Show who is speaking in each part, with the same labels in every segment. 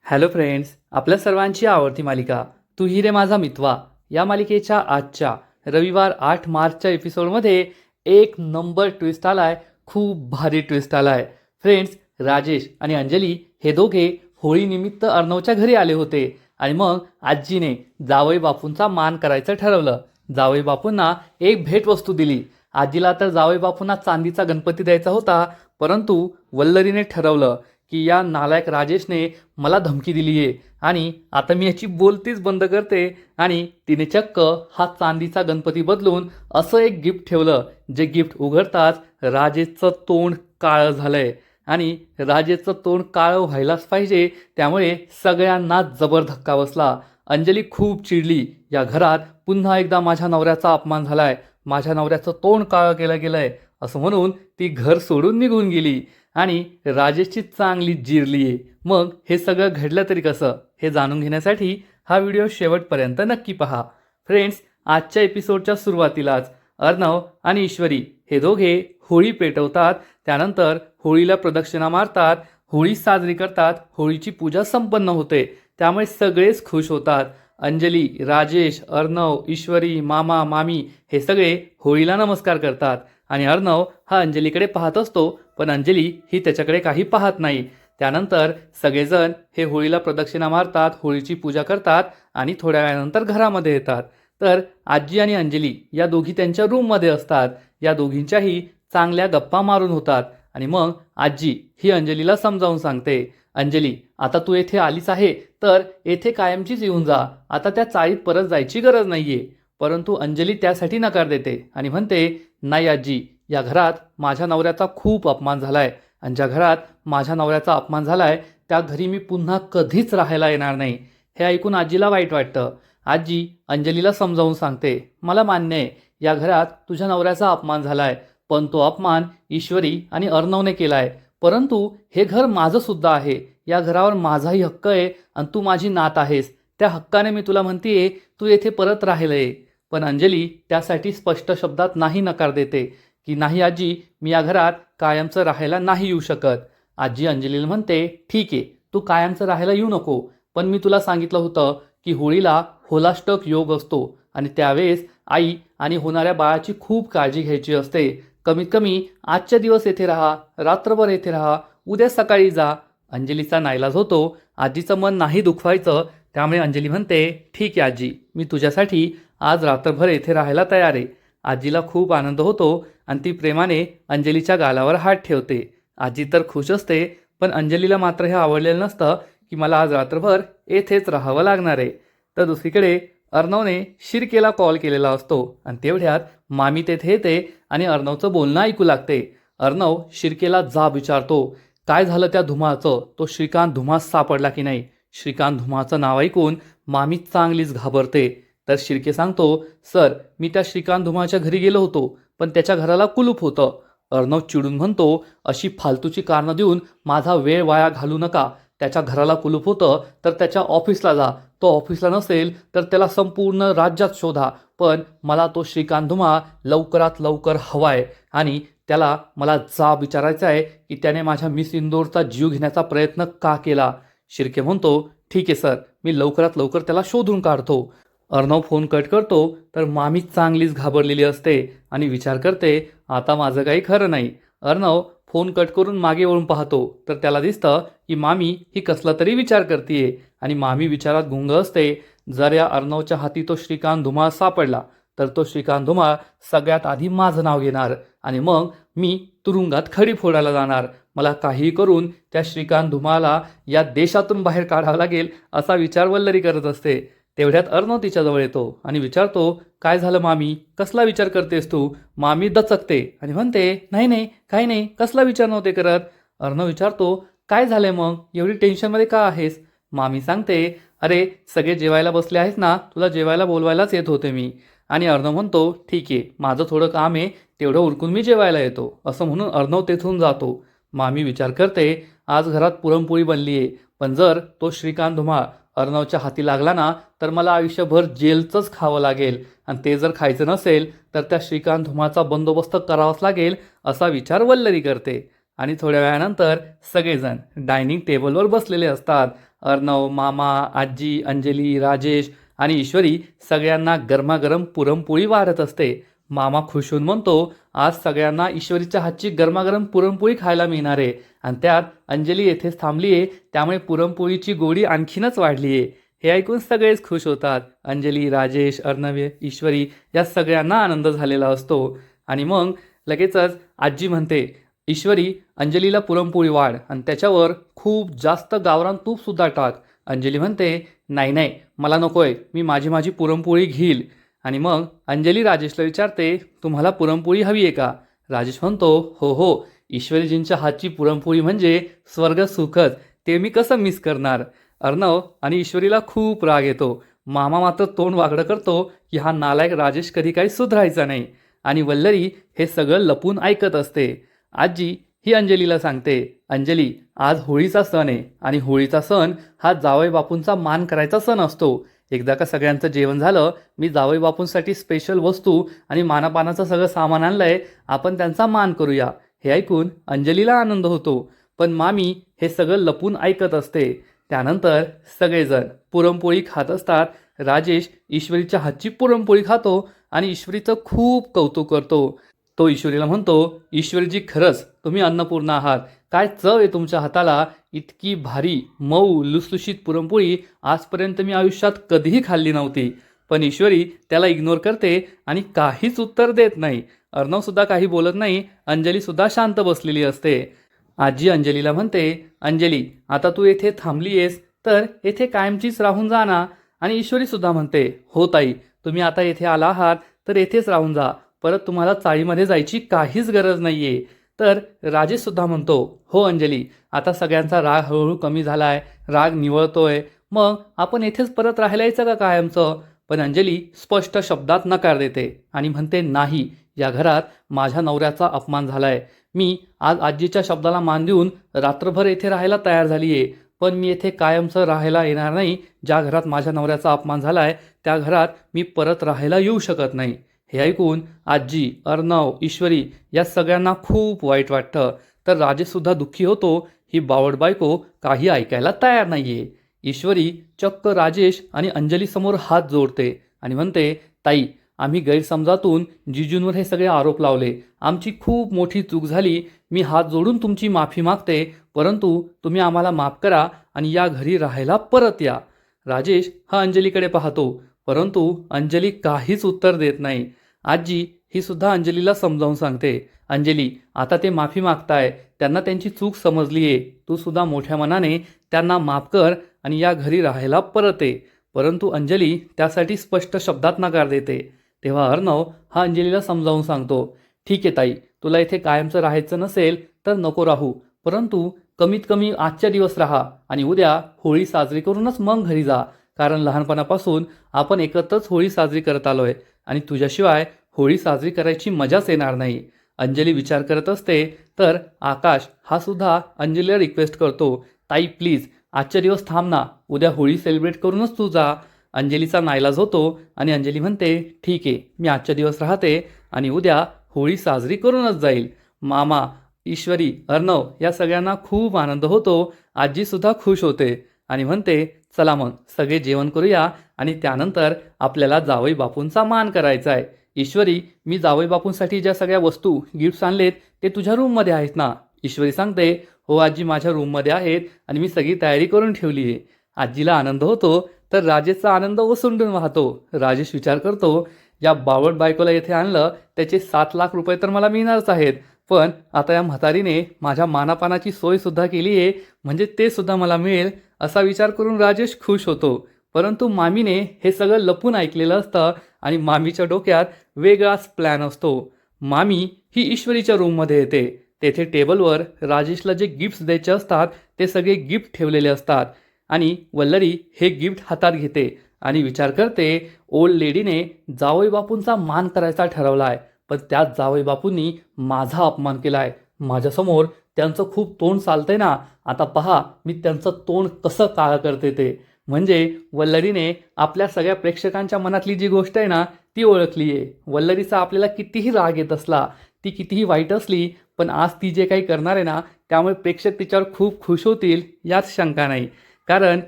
Speaker 1: Hello friends, आपल्या सर्वांची आवडती मालिका तू ही रे माझा मितवा या मालिकेच्या आजच्या रविवार 8 मार्चच्या एपिसोडमध्ये एक नंबर ट्विस्ट आलाय. खूप भारी ट्विस्ट आलाय. फ्रेंड्स, राजेश आणि अंजली हे दोघे होळीनिमित्त अर्णवच्या घरी आले होते आणि मग आजीने जावई बापूंचा मान करायचं ठरवलं. जावई बापूंना एक भेटवस्तू दिली. आजीला तर जावई बापूंना चांदीचा गणपती द्यायचा होता, परंतु वल्लरीने ठरवलं की या नालायक राजेशने मला धमकी दिली आहे आणि आता मी याची बोलतीच बंद करते. आणि तिने चक्क हा चांदीचा गणपती बदलून असं एक गिफ्ट ठेवलं, जे गिफ्ट उघडताच राजेशचं तोंड काळं झालंय. आणि राजेशचं तोंड काळं व्हायलाच पाहिजे, त्यामुळे सगळ्यांनाच जबर धक्का बसला. अंजली खूप चिडली. या घरात पुन्हा एकदा माझ्या नवऱ्याचा अपमान झालाय, माझ्या नवऱ्याचं तोंड काळं केलं गेलंय असं म्हणून ती घर सोडून निघून गेली आणि राजेशची चांगली जिरली आहे. मग हे सगळं घडलं तरी कसं, हे जाणून घेण्यासाठी हा व्हिडिओ शेवटपर्यंत नक्की पहा. फ्रेंड्स, आजच्या एपिसोडच्या सुरुवातीलाच अर्णव आणि ईश्वरी हे दोघे होळी पेटवतात. त्यानंतर होळीला प्रदक्षिणा मारतात, होळी साजरी करतात, होळीची पूजा संपन्न होते. त्यामुळे सगळेच खुश होतात. अंजली, राजेश, अर्णव, ईश्वरी, मामा, मामी हे सगळे होळीला नमस्कार करतात आणि अर्णव हा अंजलीकडे पाहत असतो, पण अंजली ही त्याच्याकडे काही पाहत नाही. त्यानंतर सगळेजण हे होळीला प्रदक्षिणा मारतात, होळीची पूजा करतात आणि थोड्या वेळानंतर घरामध्ये येतात. तर आजी आणि अंजली या दोघी त्यांच्या रूममध्ये असतात. या दोघींच्याही चांगल्या गप्पा मारून होतात आणि मग आजी ही अंजलीला समजावून सांगते, अंजली आता तू येथे आलीच आहे तर येथे कायमचीच येऊन जा, आता त्या चाळीत परत जायची गरज नाहीये. परंतु अंजली त्यासाठी नकार देते आणि म्हणते, नाही आजी, या घरात माझ्या नवऱ्याचा खूप अपमान झालाय आणि ज्या घरात माझ्या नवऱ्याचा अपमान झालाय त्या घरी मी पुन्हा कधीच राहायला येणार नाही. हे ऐकून आजीला वाईट वाटतं. आजी अंजलीला समजावून सांगते, मला मान्य आहे या घरात तुझ्या नवऱ्याचा अपमान झालाय, पण तो अपमान ईश्वरी आणि अर्णवने केलाय. परंतु हे घर माझं सुद्धा आहे, या घरावर माझाही हक्क आहे आणि तू माझी नात आहेस. त्या हक्काने मी तुला म्हणतीये तू येथे परत राहायला ये. पण अंजली त्यासाठी स्पष्ट शब्दात नाही नकार देते की नाही आजी, मी या घरात कायमचं राहायला नाही येऊ शकत. आजी अंजलीला म्हणते, ठीक आहे, तू कायमचं राहायला येऊ नको, पण मी तुला सांगितलं होतं की होळीला होलाष्टक योग असतो आणि त्यावेळेस आई आणि होणाऱ्या बाळाची खूप काळजी घ्यायची असते. कमीत कमी आजच्या दिवस येथे राहा, रात्रभर येथे राहा, उद्या सकाळी जा. अंजलीचा नाईलाज होतो. आजीचं मन नाही दुखवायचं, त्यामुळे अंजली म्हणते, ठीक आहे आजी, मी तुझ्यासाठी आज रात्रभर येथे राहायला तयार आहे. आजीला खूप आनंद होतो आणि ती प्रेमाने अंजलीच्या गालावर हात ठेवते. आजी तर खुश असते, पण अंजलीला मात्र हे आवडलेलं नसतं की मला आज रात्रभर येथेच राहावं लागणार आहे. तर दुसरीकडे अर्णवने शिर्केला कॉल केलेला असतो आणि तेवढ्यात मामी तेथे येते आणि अर्णवचं बोलणं ऐकू लागते. अर्णव शिर्केला जाब विचारतो, काय झालं त्या धुमाचं, तो श्रीकांत धुमास सापडला की नाही. श्रीकांत धुमाचं नाव ऐकून मामी चांगलीच घाबरते. तर शिर्के सांगतो, सर मी त्या श्रीकांत धुमाच्या घरी गेलो होतो, पण त्याच्या घराला कुलूप होतं. अर्णव चिडून म्हणतो, अशी फालतूची कारणं देऊन माझा वेळ वाया घालू नका. त्याच्या घराला कुलूप होतं तर त्याच्या ऑफिसला जा, तो ऑफिसला नसेल तर त्याला संपूर्ण राज्यात शोधा, पण मला तो श्रीकांत धुमा लवकरात लवकर हवाय आणि त्याला मला जाब विचारायचा आहे की त्याने माझ्या मिस इंदोरचा जीव घेण्याचा प्रयत्न का केला. शिर्के म्हणतो, ठीक आहे सर, मी लवकरात लवकर त्याला शोधून काढतो. अर्णव फोन कट करतो तर मामी चांगलीच घाबरलेली असते आणि विचार करते, आता माझं काही खरं नाही. अर्णव फोन कट करून मागे वळून पाहतो तर त्याला दिसतं की मामी ही कसला तरी विचार करतीये आणि मामी विचारात गुंग असते. जर या अर्णवच्या हाती तो श्रीकांत धुमाळ सापडला तर तो श्रीकांत धुमाळ सगळ्यात आधी माझं नाव घेणार आणि मग मी तुरुंगात खडी फोडायला जाणार. मला काहीही करून त्या श्रीकांत धुमाळला या देशातून बाहेर काढावं लागेल असा विचार वल्लरी करत असते. तेवढ्यात अर्णव तिच्याजवळ येतो आणि विचारतो, काय झालं मामी, कसला विचार करतेस तू. मामी दचकते आणि म्हणते, नाही नाही, काही नाही, कसला विचार नव्हते करत. अर्णव विचारतो, काय झालंय मग, एवढी टेन्शनमध्ये का आहेस. मामी सांगते, अरे सगळे जेवायला बसले आहेत ना, तुला जेवायला बोलवायलाच येत होते मी. आणि अर्णव म्हणतो, ठीक आहे, माझं थोडं काम आहे, तेवढं उरकून मी जेवायला येतो असं म्हणून अर्णव तेथून जातो. मामी विचार करते, आज घरात पुरणपोळी बनली आहे, पण जर तो श्रीकांत धुमाळ अर्णवच्या हाती लागला ना तर मला आयुष्यभर जेलचंच खावं लागेल आणि ते जर खायचं नसेल तर त्या श्रीकांत धुमाचा बंदोबस्त करावाच लागेल असा विचार वल्लरी करते. आणि थोड्या वेळानंतर सगळेजण डायनिंग टेबलवर बसलेले असतात अर्णव, मामा, आजी, अंजली, राजेश आणि ईश्वरी सगळ्यांना गरमागरम पुरणपोळी वाढत असते. मामा खुश होऊन म्हणतो, आज सगळ्यांना ईश्वरीच्या हातची गरमागरम पुरणपोळी खायला मिळणार आहे आणि त्यात अंजली येथेच थांबली आहे, त्यामुळे पुरणपोळीची गोडी आणखीनच वाढली आहे. हे ऐकून सगळेच खुश होतात. अंजली, राजेश, अर्णव, ईश्वरी या सगळ्यांना आनंद झालेला असतो. आणि मग लगेचच आजी म्हणते, ईश्वरी अंजलीला पुरणपोळी वाढ आणि त्याच्यावर खूप जास्त गावरान तूपसुद्धा टाक. अंजली म्हणते, नाही नाही मला नकोय, मी माझी पुरणपोळी घेईल. आणि मग अंजली राजेशला विचारते, तुम्हाला पुरणपोळी हवी आहे का? राजेश म्हणतो, हो हो, ईश्वरीजींच्या हातची पुरणपोळी म्हणजे स्वर्ग सुखच, ते मी कसं मिस करणार. अर्णव आणि ईश्वरीला खूप राग येतो. मामा मात्र तोंड वाकडं करतो की हा नालायक राजेश कधी काही सुधारायचा नाही. आणि वल्लरी हे सगळं लपून ऐकत असते. आजी ही अंजलीला सांगते, अंजली आज होळीचा सण आहे आणि होळीचा सण हा जावई बापूंचा मान करायचा सण असतो. एकदा का सगळ्यांचं जेवण झालं, मी जावई बापूंसाठी स्पेशल वस्तू आणि मानापानाचं सगळं सामान आणलंय, आपण त्यांचा मान करूया. हे ऐकून अंजलीला आनंद होतो, पण मामी हे सगळं लपून ऐकत असते. त्यानंतर सगळेजण पुरणपोळी खात असतात. राजेश ईश्वरीच्या हातची पुरणपोळी खातो आणि ईश्वरीचं खूप कौतुक करतो. तो ईश्वरीला म्हणतो, ईश्वरीजी खरंच तुम्ही अन्नपूर्णा आहात, काय चव आहे तुमच्या हाताला, इतकी भारी मऊ लुसलुशीत पुरणपोळी आजपर्यंत मी आयुष्यात कधीही खाल्ली नव्हती. पण ईश्वरी त्याला इग्नोर करते आणि काहीच उत्तर देत नाही. अर्णवसुद्धा काही बोलत नाही. अंजलीसुद्धा शांत बसलेली असते. आजी अंजलीला म्हणते, अंजली आता तू येथे थांबली आहेस तर येथे कायमचीच राहून जा ना. आणि ईश्वरीसुद्धा म्हणते, हो ताई, तुम्ही आता येथे आला आहात तर येथेच राहून जा, परत तुम्हाला चाळीमध्ये जायची काहीच गरज नाही आहे. तर राजेशसुद्धा म्हणतो, हो अंजली, आता सगळ्यांचा राग हळूहळू कमी झाला आहे, राग निवळतोय, मग आपण येथेच परत राहायला यायचं का कायमचं. पण अंजली स्पष्ट शब्दात नकार देते आणि म्हणते, नाही, या घरात माझ्या नवऱ्याचा अपमान झाला आहे. मी आज आजीच्या शब्दाला मान देऊन रात्रभर येथे राहायला तयार झाली आहे, पण मी येथे कायमचं राहायला येणार नाही. ज्या घरात माझ्या नवऱ्याचा अपमान झाला आहे त्या घरात मी परत राहायला येऊ शकत नाही. हे ऐकून आजी, अर्णव, ईश्वरी या सगळ्यांना खूप वाईट वाटतं. तर राजेशसुद्धा दुःखी होतो. ही बावड बायको काही ऐकायला तयार नाहीये. ईश्वरी चक्क राजेश आणि अंजलीसमोर हात जोडते आणि म्हणते, ताई, आम्ही गैरसमजातून जिजूंवर हे सगळे आरोप लावले, आमची खूप मोठी चूक झाली, मी हात जोडून तुमची माफी मागते, परंतु तुम्ही आम्हाला माफ करा आणि या घरी राहायला परत या. राजेश हा अंजलीकडे पाहतो, परंतु अंजली काहीच उत्तर देत नाही. आजी ही सुद्धा अंजलीला समजावून सांगते, अंजली आता ते माफी मागताय, त्यांना त्यांची चूक समजली आहे, तू सुद्धा मोठ्या मनाने त्यांना माफ कर आणि या घरी राहायला परत ये. परंतु अंजली त्यासाठी स्पष्ट शब्दात नकार देते. तेव्हा अर्णव हा अंजलीला समजावून सांगतो, ठीक आहे ताई, तुला इथे कायमचं राहायचं नसेल तर नको राहू, परंतु कमीत कमी आजच्या दिवस राहा आणि उद्या होळी साजरी करूनच मग घरी जा, कारण लहानपणापासून आपण एकत्रच होळी साजरी करत आलोय आणि तुझ्याशिवाय होळी साजरी करायची मजाच येणार नाही. अंजली विचार करत असते तर आकाश हा सुद्धा अंजलीला रिक्वेस्ट करतो, ताई प्लीज आजच्या दिवस थांब ना, उद्या होळी सेलिब्रेट करूनच तू जा. अंजलीचा नाईलाज होतो आणि अंजली म्हणते, ठीक आहे, मी आजच्या दिवस राहते आणि उद्या होळी साजरी करूनच जाईल. मामा, ईश्वरी, अर्णव या सगळ्यांना खूप आनंद होतो. आजीसुद्धा खुश होते आणि म्हणते, चला मग सगळे जेवण करूया आणि त्यानंतर आपल्याला जावई बापूंचा मान करायचा आहे. ईश्वरी, मी जावई बापूंसाठी ज्या सगळ्या वस्तू गिफ्ट्स आणलेत ते तुझ्या रूममध्ये आहेत ना. ईश्वरी सांगते, हो आजी, माझ्या रूममध्ये आहेत आणि मी सगळी तयारी करून ठेवली आहे. आजीला आनंद होतो तर राजेशचा आनंद ओसंडून वाहतो. राजेश विचार करतो, या बावट बायकोला येथे आणलं त्याचे 7 लाख रुपये तर मला मिळणारच आहेत, पण आता या म्हातारीने माझ्या मानापानाची सोयसुद्धा केली आहे, म्हणजे ते सुद्धा मला मिळेल असा विचार करून राजेश खुश होतो. परंतु मामीने हे सगळं लपून ऐकलेलं असतं आणि मामीच्या डोक्यात वेगळाच प्लॅन असतो. मामी ही ईश्वरीच्या रूममध्ये येते. तेथे टेबलवर राजेशला जे गिफ्ट्स द्यायचे असतात ते सगळे गिफ्ट ठेवलेले असतात आणि वल्लरी हे गिफ्ट हातात घेते आणि विचार करते, ओल्ड लेडीने जावई बापूंचा मान करायचा ठरवला आहे, पण त्याच जावई बापूंनी माझा अपमान केला आहे. माझ्यासमोर त्यांचं खूप तोंड चालतंय ना, आता पहा मी त्यांचं तोंड कसं काळं करते ते. म्हणजे वल्लरीने आपल्या सगळ्या प्रेक्षकांच्या मनातली जी गोष्ट आहे ना ती ओळखली आहे. वल्लरीचा आपल्याला कितीही राग येत असला, ती कितीही वाईट असली, पण आज ती जे काही करणार आहे ना त्यामुळे प्रेक्षक तिच्यावर खूप खुश होतील यात शंका नाही. कारण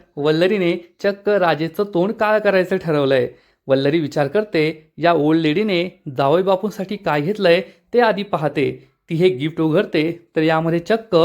Speaker 1: वल्लरीने चक्क राजेचं तोंड काळ करायचं ठरवलंय. वल्लरी विचार करते, या ओल्ड लेडीने जावई बापूंसाठी काय घेतलंय ते आधी पाहते. ती हे गिफ्ट उघडते तर यामध्ये चक्क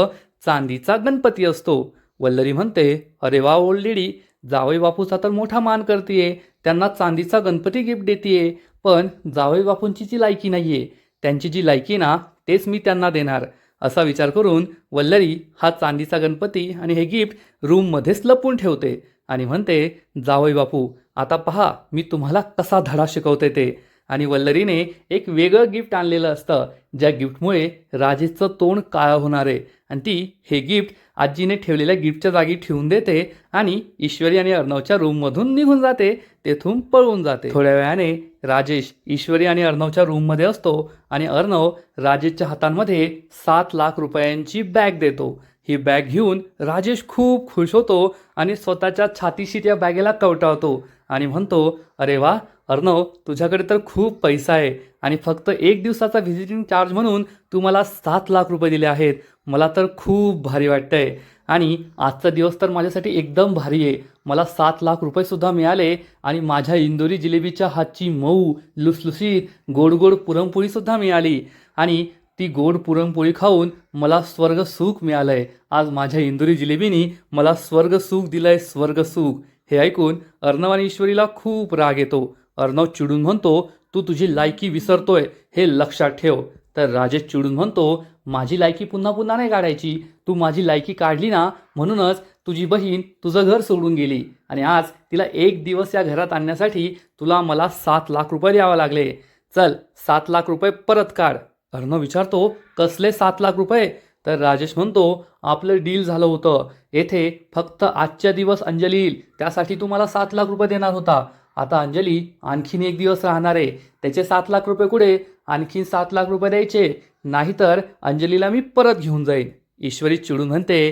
Speaker 1: चांदीचा गणपती असतो. वल्लरी म्हणते, अरे वा ओल्ड लेडी, जावई बापूचा तर मोठा मान करतीये, त्यांना चांदीचा गणपती गिफ्ट देतीये. पण जावई बापूंची जी लायकी नाहीये, त्यांची जी लायकी ना तेच मी त्यांना देणार. असा विचार करून वल्लरी हा चांदीचा गणपती आणि हे गिफ्ट रूममध्येच लपवून ठेवते आणि म्हणते, जावई बापू आता पहा मी तुम्हाला कसा धडा शिकवते ते. आणि वल्लरीने एक वेगळं गिफ्ट आणलेलं असतं, ज्या गिफ्टमुळे राजेचं तोंड काळं होणार आहे. आणि ती हे गिफ्ट आजीने ठेवलेल्या गिफ्टच्या जागी ठेवून देते आणि ईश्वरी आणि अर्णवच्या रूममधून निघून जाते, तेथून पळून जाते. थोड्या वेळाने राजेश ईश्वरी आणि अर्णवच्या रूममध्ये असतो आणि अर्णव राजेशच्या हातांमध्ये 7 लाख रुपयांची बॅग देतो. ही बॅग घेऊन राजेश खूप खुश होतो आणि स्वतःच्या छातीशी त्या बॅगेला कवटावतो आणि म्हणतो, अरे वा अर्णव, तुझ्याकडे तर खूप पैसा आहे आणि फक्त 1 दिवसाचा व्हिजिटिंग चार्ज म्हणून तू मला 7 लाख रुपये दिले आहेत. मला तर खूप भारी वाटतंय आणि आजचा दिवस तर माझ्यासाठी एकदम भारी आहे. मला 7 लाख रुपये मिळाले आणि माझ्या इंदोरी जिलेबीच्या हातची मऊ लुसलुसीत गोड गोड पुरणपोळीसुद्धा मिळाली आणि ती गोड पुरणपोळी खाऊन मला स्वर्ग सुख मिळालंय. आज माझ्या इंदोरी जिलेबीनी मला स्वर्ग सुख दिलंय, स्वर्ग सुख. हे ऐकून अर्णव आणि ईश्वरीला खूप राग येतो. अर्णव चिडून म्हणतो, तू तुझी लायकी विसरतोय हे लक्षात ठेव. तर राजेश चिडून म्हणतो, माझी लायकी पुन्हा पुन्हा नाही काढायची. तू माझी लायकी काढली ना, म्हणूनच तुझी बहीण तुझं घर सोडून गेली आणि आज तिला 1 दिवस या घरात आणण्यासाठी तुला मला 7 लाख रुपये द्यावे लागले. चल 7 लाख रुपये परत काढ. अर्णव विचारतो, कसले 7 लाख रुपये? तर राजेश म्हणतो, आपलं डील झालं होतं. येथे फक्त आजच्या दिवस अंजली येईल त्यासाठी तू मला 7 लाख रुपये देणार होता. आता अंजली आणखीन 1 दिवस राहणार आहे, त्याचे 7 लाख रुपये कुठे? आणखीन 7 लाख रुपये द्यायचे, नाहीतर अंजलीला मी परत घेऊन जाईन. ईश्वरी चिडून म्हणते,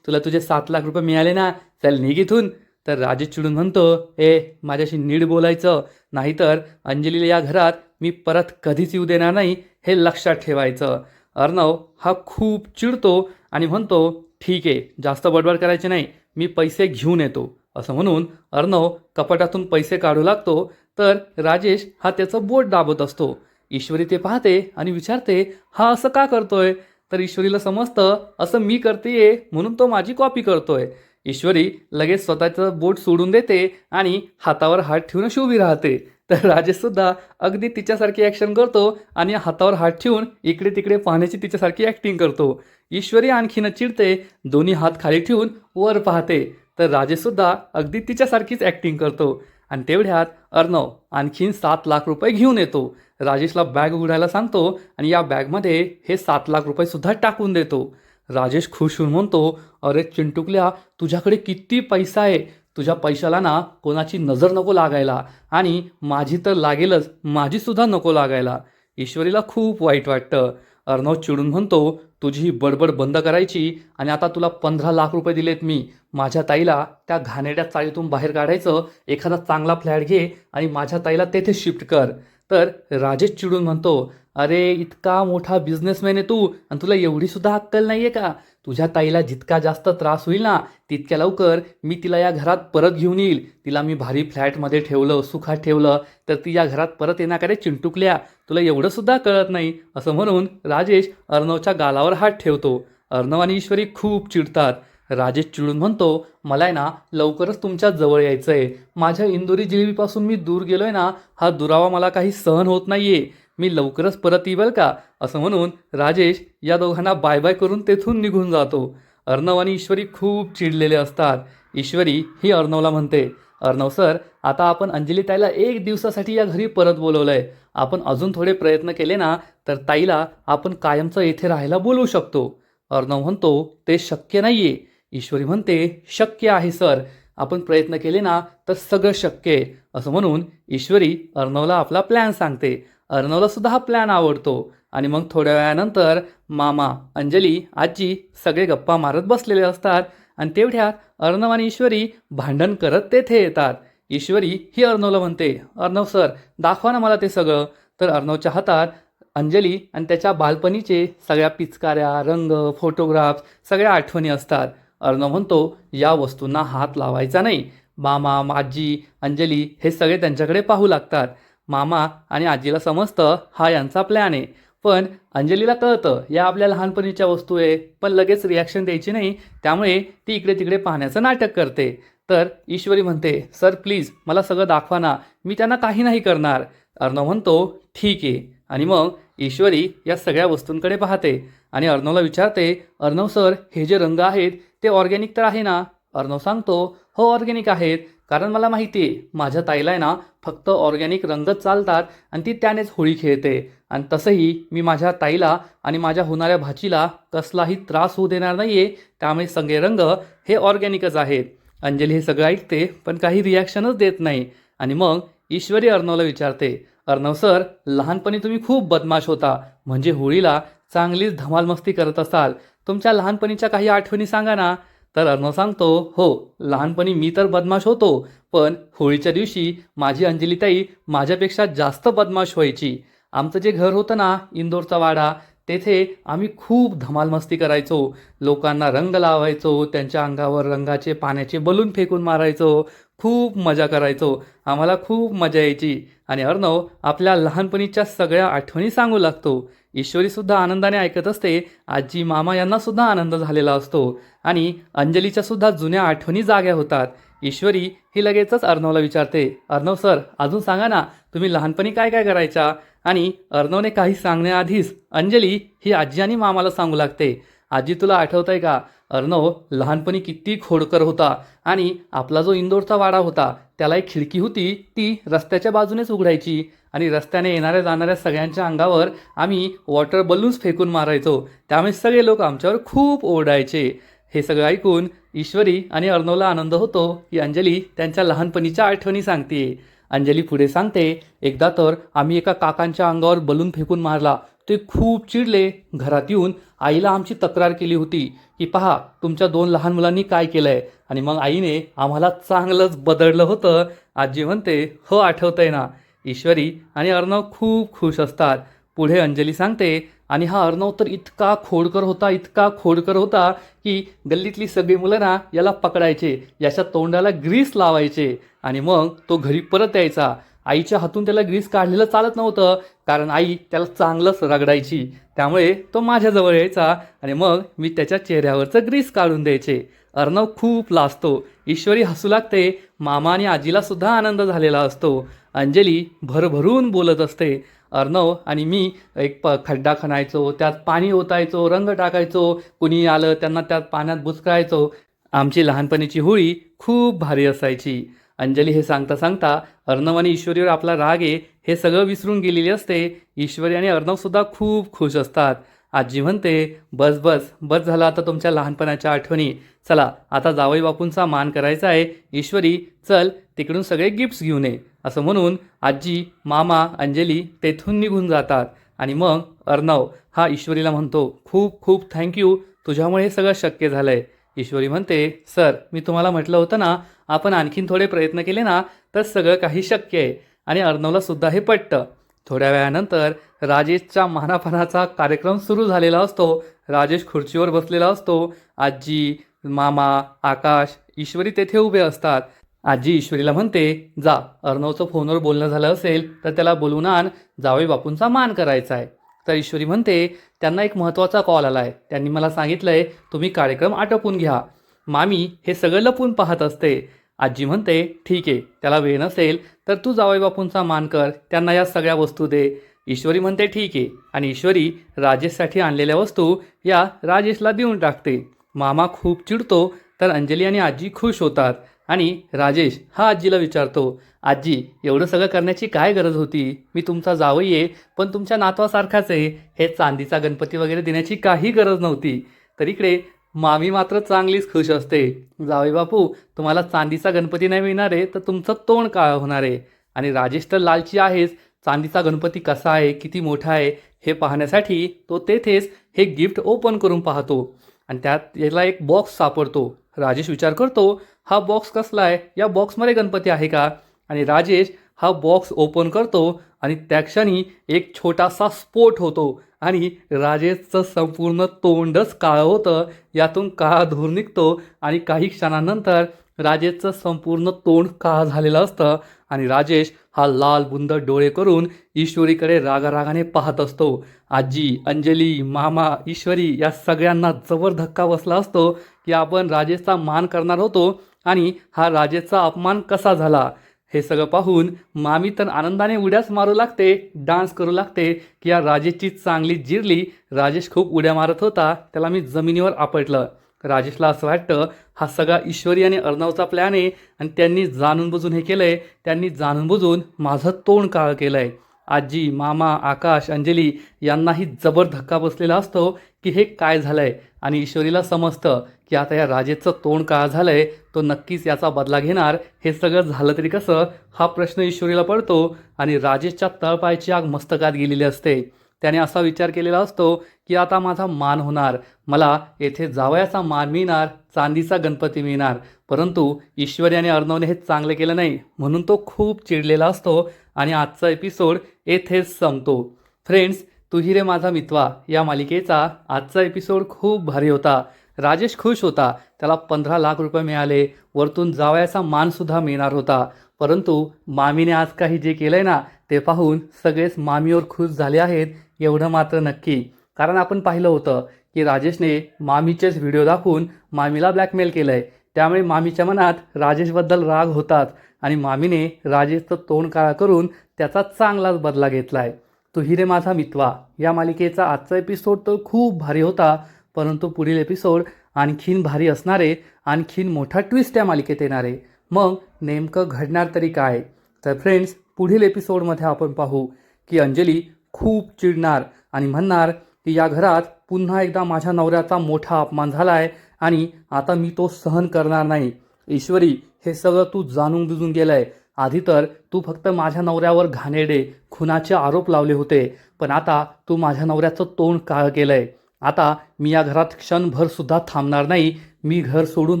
Speaker 1: तुला तुझे 7 लाख रुपये मिळाले ना, चल निघ इथून. तर राजेश चिडून म्हणतो, माझ्याशी नीट बोलायचं, नाहीतर अंजलीला या घरात मी परत कधीच येऊ देणार नाही, हे लक्षात ठेवायचं. अर्णव हा खूप चिडतो आणि म्हणतो, ठीक आहे, जास्त बडबड करायची नाही, मी पैसे घेऊन येतो. असं म्हणून अर्णव कपाटातून पैसे काढू लागतो. तर राजेश हा त्याचं बोट दाबत असतो. ईश्वरी ते पाहते आणि विचारते, हा असं का करतोय? तर ईश्वरीला समजतं, असं मी करतेय म्हणून तो माझी कॉपी करतोय. ईश्वरी लगेच स्वतःचं बोट सोडून देते आणि हातावर हात ठेवून उभी राहते. तर राजेशसुद्धा अगदी तिच्यासारखी ॲक्शन करतो आणि हातावर हात ठेवून इकडे तिकडे पाहण्याची तिच्यासारखी ॲक्टिंग करतो. ईश्वरी आणखीनच चिडते, दोन्ही हात खाली ठेवून वर पाहते. तर राजेशसुद्धा अगदी तिच्यासारखीच ॲक्टिंग करतो. आणि तेवढ्यात अर्णव आणखीन 7 लाख रुपये घेऊन येतो. राजेशला बॅग उघडायला सांगतो आणि या बॅगमध्ये हे 7 लाख रुपये टाकून देतो. राजेश खुश होऊन म्हणतो, अरे चिंटुकल्या, तुझ्याकडे किती पैसा आहे. तुझ्या पैशाला ना कोणाची नजर नको लागायला आणि माझी तर लागेलच, माझीसुद्धा नको लागायला. ईश्वरीला खूप वाईट वाटतं. अर्णव चिडून म्हणतो, तुझी ही बडबड बंद करायची आणि आता तुला 15 लाख रुपये दिलेत मी. माझ्या ताईला त्या घाणेरड्या चाळीतून बाहेर काढायचं, एखादा चांगला फ्लॅट घे आणि माझ्या ताईला तेथे शिफ्ट कर. तर राजेश चिडून म्हणतो, अरे इतका मोठा बिझनेसमॅन आहे तू आणि तुला एवढीसुद्धा अक्कल नाही आहे का? तुझ्या ताईला जितका जास्त त्रास होईल ना, तितक्या लवकर मी तिला या घरात परत घेऊन येईल. तिला मी भारी फ्लॅटमध्ये ठेवलं, सुखात ठेवलं, तर ती या घरात परत येण्याकडे चिंटुकल्या, तुला एवढंसुद्धा कळत नाही. असं म्हणून राजेश अर्णवच्या गालावर हात ठेवतो. अर्णव आणि ईश्वरी खूप चिडतात. राजेश चिडून म्हणतो, मला आहे ना लवकरच तुमच्या जवळ यायचं आहे. माझ्या इंदोरी जिलेबीपासून मी दूर गेलोय ना, हा दुरावा मला काही सहन होत नाहीये. मी लवकरच परत येईल का? असं म्हणून राजेश या दोघांना बाय बाय करून तेथून निघून जातो. अर्णव आणि ईश्वरी खूप चिडलेले असतात. ईश्वरी ही अर्णवला म्हणते, अर्णव सर, आता आपण अंजली ताईला 1 दिवसासाठी या घरी परत बोलवलंय. आपण अजून थोडे प्रयत्न केले ना, तर ताईला आपण कायमचं येथे राहायला बोलवू शकतो. अर्णव म्हणतो, ते शक्य नाहीये. ईश्वरी म्हणते, शक्य आहे सर, आपण प्रयत्न केले ना तर सगळं शक्य आहे. असं म्हणून ईश्वरी अर्णवला आपला प्लॅन सांगते. अर्णवला सुद्धा हा प्लॅन आवडतो आणि मग थोड्या वेळानंतर मामा, अंजली, आजी सगळे गप्पा मारत बसलेले असतात आणि तेवढ्यात अर्णव आणि ईश्वरी भांडण करत तेथे येतात. ईश्वरी ही अर्णवला म्हणते, अर्णव सर, दाखवा ना मला ते सगळं. तर अर्णवच्या हातात अंजली आणि त्याच्या बालपणीचे सगळ्या पिचकाऱ्या, रंग, फोटोग्राफ्स, सगळ्या आठवणी असतात. अर्णव म्हणतो, या वस्तूंना हात लावायचा नाही. मामा, आजी, अंजली हे सगळे त्यांच्याकडे पाहू लागतात. मामा आणि आजीला समजतं हा यांचा प्लॅन आहे. पण अंजलीला कळतं या आपल्या लहानपणीच्या वस्तू आहे, पण लगेच रिॲक्शन द्यायची नाही. त्यामुळे ती इकडे तिकडे पाहण्याचं नाटक करते. तर ईश्वरी म्हणते, सर प्लीज मला सगळं दाखवा ना, मी त्यांना काही नाही करणार. अर्णव म्हणतो, ठीक आहे. आणि मग ईश्वरी या सगळ्या वस्तूंकडे पाहते आणि अर्णवला विचारते, अर्णव सर हे जे रंग आहेत ते ऑर्गॅनिक तर आहे ना? अर्णव सांगतो, हो ऑर्गॅनिक आहेत, कारण मला माहिती आहे माझ्या ताईला आहे ना फक्त ऑर्गॅनिक रंगच चालतात आणि ती त्यानेच होळी खेळते. आणि तसंही मी माझ्या ताईला आणि माझ्या होणाऱ्या भाचीला कसलाही त्रास होऊ देणार नाही आहे, त्यामुळे सगळे रंग हे ऑर्गॅनिकच आहेत. अंजली हे सगळं ऐकते पण काही रिॲक्शनच देत नाही. आणि मग ईश्वरी अर्णवला विचारते, अर्णव सर लहानपणी तुम्ही खूप बदमाश होता, म्हणजे होळीला चांगलीच धमाल मस्ती करत असाल. तुमच्या लहानपणीच्या काही आठवणी सांगा ना. तर अर्णव सांगतो, हो लहानपणी मी तर बदमाश होतो, पण होळीच्या दिवशी माझी अंजलीताई माझ्यापेक्षा जास्त बदमाश व्हायची. आमचं जे घर होतं ना इंदोरचा वाडा, तेथे आम्ही खूप धमाल मस्ती करायचो. लोकांना रंग लावायचो, त्यांच्या अंगावर रंगाचे पाण्याचे बलून फेकून मारायचो, खूप मजा करायचो. आम्हाला खूप मजा यायची. आणि अर्णव आपल्या लहानपणीच्या सगळ्या आठवणी सांगू लागतो. ईश्वरीसुद्धा आनंदाने ऐकत असते. आजी मामा यांनासुद्धा आनंद झालेला असतो आणि अंजलीच्या सुद्धा जुन्या आठवणी जाग्या होतात. ईश्वरी ही लगेचच अर्णवला विचारते, अर्णव सर अजून सांगा ना, तुम्ही लहानपणी काय काय करायच्या? आणि अर्णवने काही सांगण्याआधीच अंजली ही आजी आणि मामाला सांगू लागते, आजी तुला आठवतंय का अर्णव लहानपणी किती खोडकर होता आणि आपला जो इंदोरचा वाडा होता त्याला एक खिडकी होती, ती रस्त्याच्या बाजूनेच उघडायची आणि रस्त्याने येणाऱ्या जाणाऱ्या सगळ्यांच्या अंगावर आम्ही वॉटर बलून्स फेकून मारायचो, त्यामुळे सगळे लोक आमच्यावर खूप ओरडायचे. हे सगळं ऐकून ईश्वरी आणि अर्णवला आनंद होतो की अंजली त्यांच्या लहानपणीच्या आठवणी सांगते. अंजली पुढे सांगते, एकदा तर आम्ही एका काकांच्या अंगावर बलून फेकून मारला. ते खूप चिडले. घरात येऊन आईला आमची तक्रार केली होती की पहा तुमच्या 2 लहान मुलांनी काय केलंय. आणि मग आईने आम्हाला चांगलंच बदललं होतं. आजी म्हणते, हो आठवतंय ना. ईश्वरी आणि अर्णव खूप खुश असतात. पुढे अंजली सांगते, आणि हा अर्णव तर इतका खोडकर होता, इतका खोडकर होता की गल्लीतली सगळी मुलं ना याला पकडायचे, याच्या तोंडाला ग्रीस लावायचे आणि मग तो घरी परत यायचा. आईच्या हातून त्याला ग्रीस काढलेलं चालत नव्हतं, कारण आई त्याला चांगलंच रगडायची. त्यामुळे तो माझ्याजवळ यायचा आणि मग मी त्याच्या चेहऱ्यावरचं ग्रीस काढून द्यायचे. अर्णव खूप लाजतो. ईश्वरी हसू लागते. मामा आणि आजीला सुद्धा आनंद झालेला असतो. अंजली भरभरून बोलत असते. अर्णव आणि मी एक खड्डा खणायचो, त्यात पाणी ओतायचो, रंग टाकायचो, कुणी आलं त्यांना त्यात पाण्यात बुचकायचो. आमची लहानपणीची होळी खूप भारी असायची. अंजली हे सांगता सांगता अर्णव आणि ईश्वरीवर आपला राग आहे हे सगळं विसरून गेलेली असते. ईश्वरी आणि अर्णवसुद्धा खूप खुश असतात. आजी म्हणते, बस बस बस झालं आता तुमच्या लहानपणाच्या आठवणी. चला आता जावई बापूंचा मान करायचा आहे. ईश्वरी चल तिकडून सगळे गिफ्ट्स घेऊन ये. असं म्हणून आजी मामा अंजली तेथून निघून जातात. आणि मग अर्णव हा ईश्वरीला म्हणतो, खूप खूप थँक्यू, तुझ्यामुळे हे सगळं शक्य झालं आहे. ईश्वरी म्हणते, सर मी तुम्हाला म्हटलं होतं ना, आपण आणखीन थोडे प्रयत्न केले ना तर सगळं काही शक्य आहे. आणि अर्णवला सुद्धा हे पटतं. थोड्या वेळानंतर राजेशच्या मानापानाचा कार्यक्रम सुरू झालेला असतो. राजेश खुर्चीवर बसलेला असतो. आजी मामा आकाश ईश्वरी तेथे उभे असतात. आजी ईश्वरीला म्हणते, जा अर्णवचं फोनवर बोलणं झालं असेल तर त्याला बोलवून आण, जावई बापूंचा मान करायचा आहे. तर ईश्वरी म्हणते, त्यांना एक महत्त्वाचा कॉल आला आहे, त्यांनी मला सांगितलं आहे तुम्ही कार्यक्रम आटोपून घ्या. मामी हे सगळं लपून पाहत असते. आजी म्हणते, ठीक आहे त्याला वेळ नसेल तर तू जावई बापूंचा मान कर, त्यांना या सगळ्या वस्तू दे. ईश्वरी म्हणते, ठीक आहे. आणि ईश्वरी राजेशसाठी आणलेल्या वस्तू या राजेशला देऊन टाकते. मामा खूप चिडतो तर अंजली आणि आजी खुश होतात. आणि राजेश हा आजीला विचारतो, आजी एवढं सगळं करण्याची काय गरज होती? मी तुमचा जावई आहे पण तुमच्या नातवासारखाच आहे, हे चांदीचा गणपती वगैरे देण्याची काही गरज नव्हती. तर इकडे मामी मात्र चांगलीच खुश असते. जावई बापू तुम्हाला चांदीचा गणपती नाही मिळणार आहे तर तुमचं तोंड काळं होणार आहे. आणि राजेश तर लालची आहेच, चांदीचा गणपती कसा आहे किती मोठा आहे हे पाहण्यासाठी तो तेथेच हे गिफ्ट ओपन करून पाहतो. आणि त्यात याला एक बॉक्स सापडतो. राजेश विचार करतो, हा बॉक्स कसला आहे, या बॉक्समध्ये गणपती आहे का? आणि राजेश हा बॉक्स ओपन करतो आणि त्या क्षणी एक छोटासा स्फोट होतो आणि राजेशचं संपूर्ण तोंडच काळं होतं. यातून काळा धूर निघतो आणि काही क्षणानंतर राजेशचं संपूर्ण तोंड काळं झालेलं असतं आणि राजेश हा लाल बुंद डोळे करून ईश्वरीकडे रागारागाने पाहत असतो. आजी, अंजली, मामा, ईश्वरी या सगळ्यांना जबर धक्का बसला असतो की आपण राजेशचा मान करणार होतो आणि हा राजेशचा अपमान कसा झाला. हे सगळं पाहून मामी तर आनंदाने उड्याच मारू लागते, डान्स करू लागते की या राजेशची चांगली जिरली. राजेश खूप उड्या मारत होता, त्याला मी जमिनीवर आपटलं. राजेशला असं वाटतं हा सगळा ईश्वरी आणि अर्णवचा प्लॅन आहे आणि त्यांनी जाणून बुजून हे केलंय. त्यांनी जाणून बुजून माझं तोंड काळं केलंय. आजी, मामा, आकाश, अंजली यांनाही जबर धक्का बसलेला असतो की हे काय झालंय आणि ईश्वरीला समजतं की आता या राजेशचं तोंड काळं झालंय, तो नक्कीच याचा बदला घेणार. हे सगळं झालं तरी कसं हा प्रश्न ईश्वरीला पडतो आणि राजेशच्या तळपायची आग मस्तकात गेलेली असते. त्याने असा विचार केलेला असतो की आता माझा मान होणार, मला येथे जावयाचा मान मिळणार, चांदीचा गणपती मिळणार. परंतु ईश्वरी आणि अर्णवने हे चांगले केलं नाही म्हणून तो खूप चिडलेला असतो आणि आजचा एपिसोड येथेच संपतो. फ्रेंड्स, तू ही रे माझा मितवा या मालिकेचा आजचा एपिसोड खूप भारी होता. राजेश खुश होता, त्याला 15 लाख रुपये मिळाले, वरतून जावयाचा मानसुद्धा मिळणार होता. परंतु मामीने आज काही जे केलंय ना ते पाहून सगळेच मामीवर खुश झाले आहेत एवढं मात्र नक्की. कारण आपण पाहिलं होतं की राजेशने मामीचेच व्हिडिओ दाखवून मामीला ब्लॅकमेल केलंय. त्यामुळे मामीच्या मनात राजेशबद्दल राग होताच आणि मामीने राजेशचं तोंड काळा करून त्याचा चांगलाच बदला घेतलाय. तू ही रे माझा मितवा या मालिकेचा आजचा एपिसोड तर खूप भारी होता, परंतु पुढील एपिसोड आणखीन भारी असणारे, आणखीन मोठा ट्विस्ट या मालिकेत येणारे. मग नेमकं घडणार तरी काय? तर फ्रेंड्स, पुढील एपिसोडमध्ये आपण पाहू की अंजली खूप चिडणार आणि म्हणणार की या घरात पुन्हा एकदा माझ्या नवऱ्याचा मोठा अपमान झाला आहे आणि आता मी तो सहन करणार नाही. ईश्वरी, हे सगळं तू जाणून बुजून गेलंय. आधी तर तू फक्त माझ्या नवऱ्यावर घाणेरडे खुनाचे आरोप लावले होते, पण आता तू माझ्या नवऱ्याचं तोंड काळं केलंय. आता मी या घरात क्षणभर सुद्धा थांबणार नाही, मी घर सोडून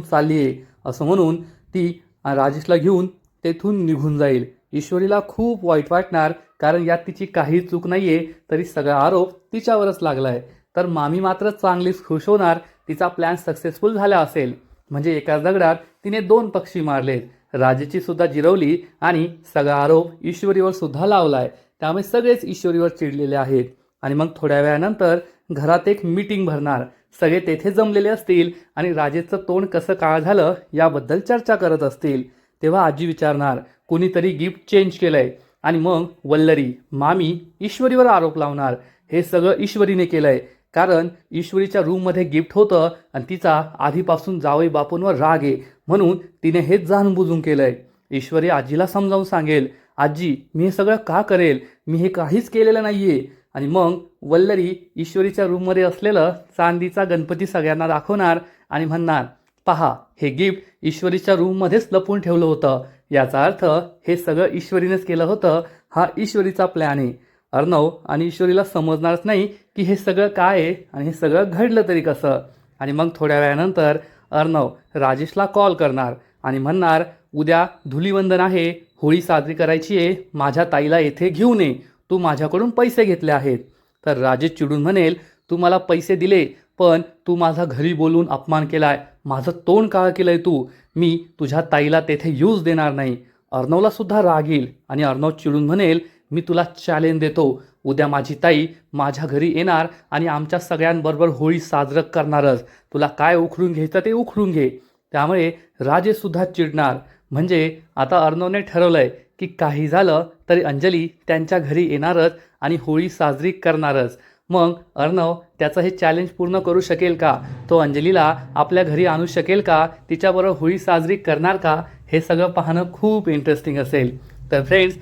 Speaker 1: चालली आहे. असं म्हणून ती राजेशला घेऊन तेथून निघून जाईल. ईश्वरीला खूप वाईट वाटणार, कारण यात तिची काही चूक नाहीये तरी सगळा आरोप तिच्यावरच लागलाय. तर मामी मात्र चांगलीच खुश होणार, तिचा प्लॅन सक्सेसफुल झाला असेल. म्हणजे एकाच दगडात तिने 2 पक्षी मारलेत, राजेची सुद्धा जिरवली आणि सगळा आरोप ईश्वरीवर सुद्धा लावलाय. त्यामुळे सगळेच ईश्वरीवर चिडलेले आहेत. आणि मग थोड्या वेळानंतर घरात एक मीटिंग भरणार, सगळे तेथे जमलेले असतील आणि राजेचं तोंड कसं काळं झालं याबद्दल चर्चा करत असतील. तेव्हा आजी विचारणार कोणीतरी गिफ्ट चेंज केलंय आणि मग वल्लरी, मामी ईश्वरीवर आरोप लावणार. हे सगळं ईश्वरीने केलंय, कारण ईश्वरीच्या रूममध्ये गिफ्ट होतं आणि तिचा आधीपासून जावई बापूंवर राग आहे म्हणून तिने हेच जाणून बुजून केलंय. ईश्वरी आजीला समजावून सांगेल, आजी मी हे सगळं का करेल, मी हे काहीच केलेलं नाहीये. आणि मग वल्लरी ईश्वरीच्या रूममध्ये असलेलं चांदीचा गणपती सगळ्यांना दाखवणार आणि म्हणणार, पहा हे गिफ्ट ईश्वरीच्या रूममध्येच लपून ठेवलं होतं. याचा अर्थ हे सगळं ईश्वरीनेच केलं होतं, हा ईश्वरीचा प्लॅन आहे. अर्णव आणि ईश्वरीला समजणारच नाही की हे सगळं काय आहे आणि हे सगळं घडलं तरी कसं. आणि मग थोड्या वेळानंतर अर्णव राजेशला कॉल करणार आणि म्हणणार, उद्या धुलीवंदन आहे, होळी साजरी करायची आहे, माझ्या ताईला येथे घेऊन ये, तू माझ्याकडून पैसे घेतले आहेत. तर राजेश चिडून म्हणेल, तू मला पैसे दिले पण तू माझा घरी बोलून अपमान केलाय, माझं तोंड काळं केलंय तू, मी तुझ्या ताईला तेथे यूज देणार नाही. अर्णवला सुद्धा राग येईल आणि अर्णव चिडून म्हणेल, मी तुला चॅलेंज देतो, उद्या माझी ताई माझ्या घरी येणार आणि आमच्या सगळ्यांबरोबर होळी साजरं करणारच, तुला काय उखडून घ्यायचं ते उखडून घे. त्यामुळे राजेशसुद्धा चिडणार. म्हणजे आता अर्णवने ठरवलंय की काही झालं तरी अंजली त्यांच्या घरी येणारच आणि होळी साजरी करणारच. मग अर्णव त्याचं हे चॅलेंज पूर्ण करू शकेल का? तो अंजलीला आपल्या घरी आणू शकेल का? तिच्याबरोबर होळी साजरी करणार का? हे सगळं पाहणं खूप इंटरेस्टिंग असेल. तर फ्रेंड्स,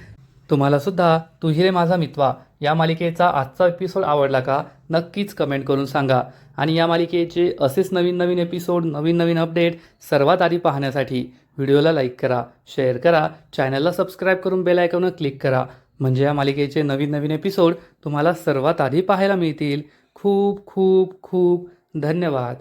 Speaker 1: तुम्हाला सुद्धा तू ही रे माझा मितवा या मालिकेचा आजचा एपिसोड आवडला का? नक्कीच कमेंट करून सांगा. आणि या मालिकेचे असेच नवीन नवीन एपिसोड, नवीन नवीन अपडेट सर्वात आधी पाहण्यासाठी व्हिडिओला लाईक करा, शेअर करा, चॅनलला सबस्क्राईब करून बेल आयकॉनवर क्लिक करा. म्हणजे या मालिकेचे नवीन नवीन एपिसोड तुम्हाला सर्वात आधी पाहायला मिळतील. खूप खूप खूप धन्यवाद.